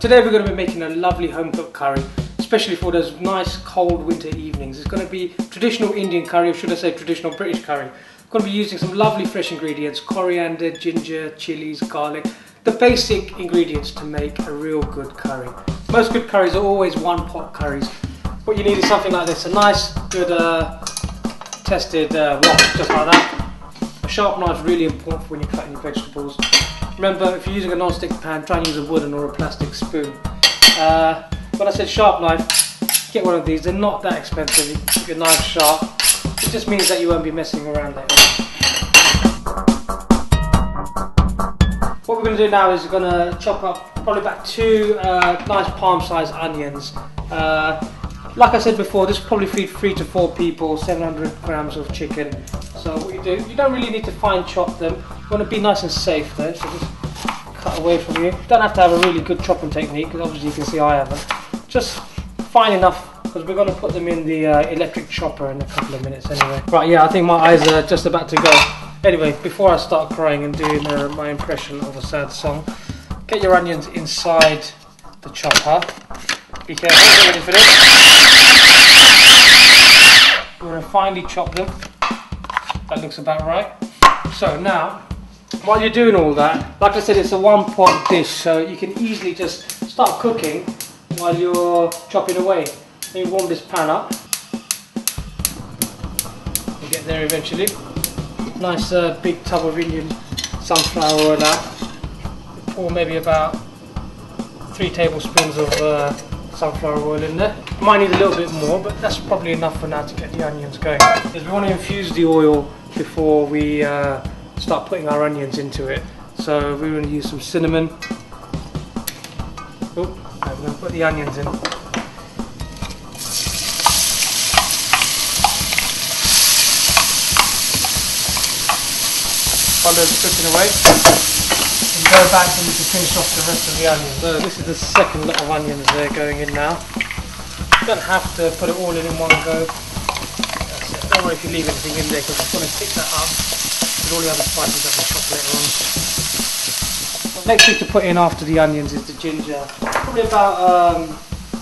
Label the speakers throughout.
Speaker 1: today we're going to be making a lovely home cooked curry, especially for those nice cold winter evenings. It's going to be traditional Indian curry, or should I say traditional British curry. I'm going to be using some lovely fresh ingredients: coriander, ginger, chilies, garlic. The basic ingredients to make a real good curry. Most good curries are always one pot curries. What you need is something like this: a nice, good, tested wok, just like that. A sharp knife is really important for when you're cutting your vegetables. Remember, if you're using a non-stick pan, try and use a wooden or a plastic spoon. When I said sharp knife, get one of these. They're not that expensive. You keep your knife sharp. It just means that you won't be messing around later. What we're going to do now is we're going to chop up probably about 2 nice palm-sized onions. Like I said before, this will probably feed 3 to 4 people, 700 grams of chicken. So what you do, you don't really need to fine chop them. You want to be nice and safe though, so just cut away from you. You don't have to have a really good chopping technique, because obviously you can see I haven't. Just fine enough, because we're going to put them in the electric chopper in a couple of minutes anyway. Right, yeah, I think my eyes are just about to go. Anyway, before I start crying and doing my impression of a sad song, get your onions inside the chopper. Be careful, get ready for this. We're going to finely chop them. That looks about right. So now, while you're doing all that, like I said, it's a one-pot dish, so you can easily just start cooking while you're chopping away. Let me warm this pan up. We'll get there eventually. Nice big tub of Indian sunflower oil out. Pour maybe about 3 tablespoons of sunflower oil in there. Might need a little bit more, but that's probably enough for now to get the onions going. Because we want to infuse the oil before we start putting our onions into it. So we're going to use some cinnamon. Oh, we're going to put the onions in. While they're cooking away, and go back and we can finish off the rest of the onions. So this is the second lot of onions there going in now. You don't have to put it all in one go. Don't worry if you leave anything in there, because it's going to pick that up with all the other spices that we chop later on. Next thing to put in after the onions is the ginger. Probably about a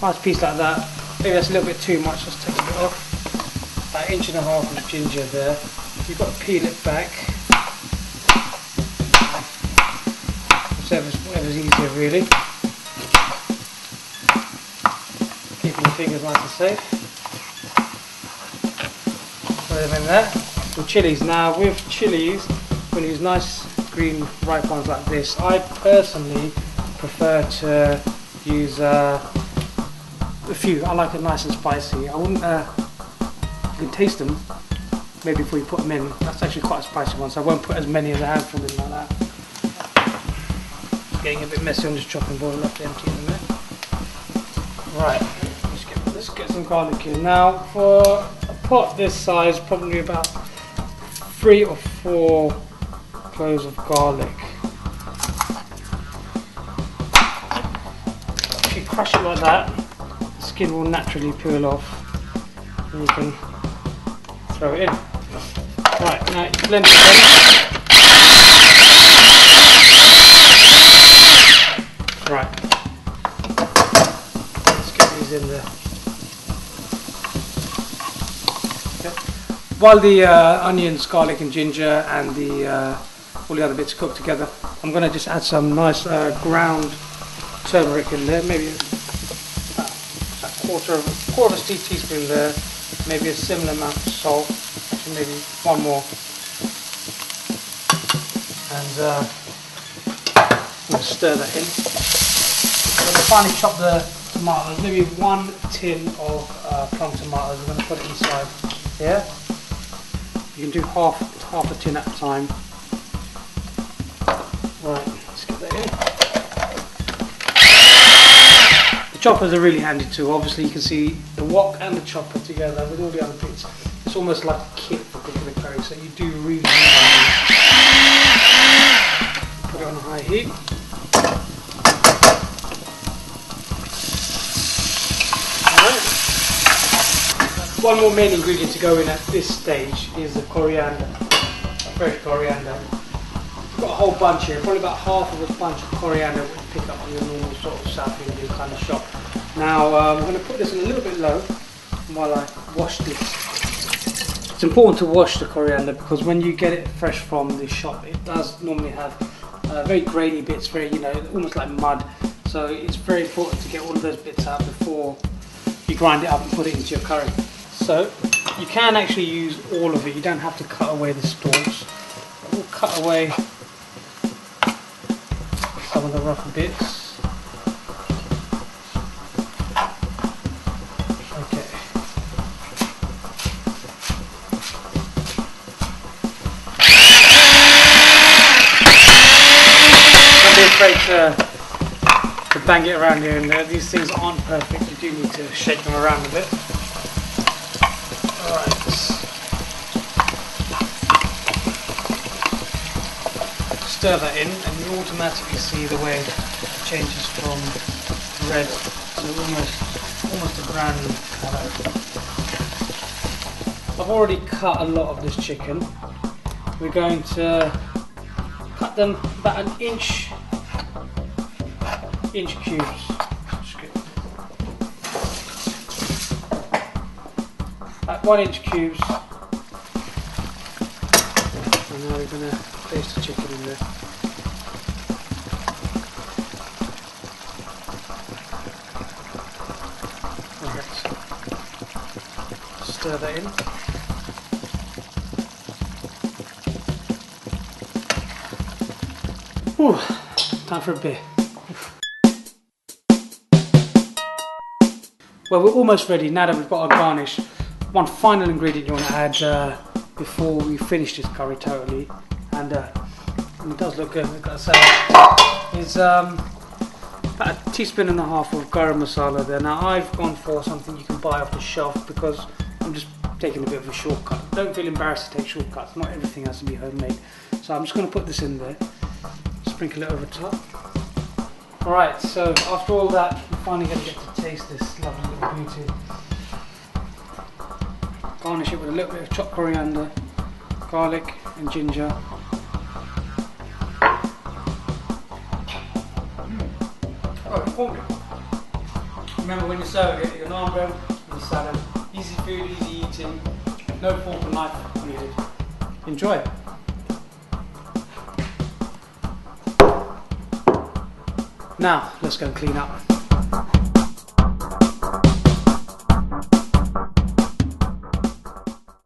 Speaker 1: nice piece like that. Maybe that's a little bit too much, let's take a bit off. About 1.5 inches of ginger there. You've got to peel it back. Whatever's easier really. Keeping your fingers nice and safe. Put them in there. Some chilies. Now with chilies, we're going to use nice green ripe ones like this. I personally prefer to use a few. I like it nice and spicy. I wouldn't. You can taste them maybe before you put them in. That's actually quite a spicy one, so I won't put as many as a handful in like that. Getting a bit messy on this chopping board, I'll have to empty it in there. Right, let's get some garlic in. Now for a pot this size, probably about 3 or 4 cloves of garlic. If you crush it like that, the skin will naturally peel off and you can throw it in. Right, now you blend it in. Right, let's get these in there. Okay. While the onions, garlic and ginger and all the other bits cook together, I'm going to just add some nice ground turmeric in there, maybe a quarter of a teaspoon there, maybe a similar amount of salt, actually maybe one more, and we'll stir that in. We're going to finally chop the tomatoes, maybe 1 tin of plum tomatoes. We're going to put it inside here. You can do half a tin at a time. Right, let's get that in. The choppers are really handy too. Obviously you can see the wok and the chopper together with all the other bits. It's almost like a kit for cooking the curry, so you do really need it. Put it on high heat. One more main ingredient to go in at this stage is the coriander, fresh coriander. I've got a whole bunch here, probably about half of a bunch of coriander which you pick up in your normal sort of South Indian kind of shop. Now I'm going to put this in a little bit low while I wash this. It's important to wash the coriander because when you get it fresh from the shop, it does normally have very grainy bits, very, you know, almost like mud. So it's very important to get all of those bits out before you grind it up and put it into your curry. So you can actually use all of it. You don't have to cut away the stalks. We'll cut away some of the rough bits. Afraid to bang it around here, and these things aren't perfect. You do need to shake them around a bit. Alright. Stir that in and you automatically see the way it changes from red to almost a brown colour. I've already cut a lot of this chicken. We're going to cut them about an inch cubes. About 1 inch cubes. And now we're going to place the chicken in there. Alright. Stir that in. Ooh, time for a beer. Well, we're almost ready now that we've got our garnish. One final ingredient you want to add before we finish this curry totally, and it does look good, we've got to say, is about 1.5 teaspoons of garam masala there. Now I've gone for something you can buy off the shelf because I'm just taking a bit of a shortcut. Don't feel embarrassed to take shortcuts, not everything has to be homemade. So I'm just going to put this in there, sprinkle it over top. Alright, so after all that, you're finally going to get to taste this lovely little beauty. Garnish it with a little bit of chopped coriander, garlic and ginger. Oh, remember when you're serving it, your naan bread and salad. Easy food, easy eating, no fork and knife needed. Enjoy. Now, let's go and clean up.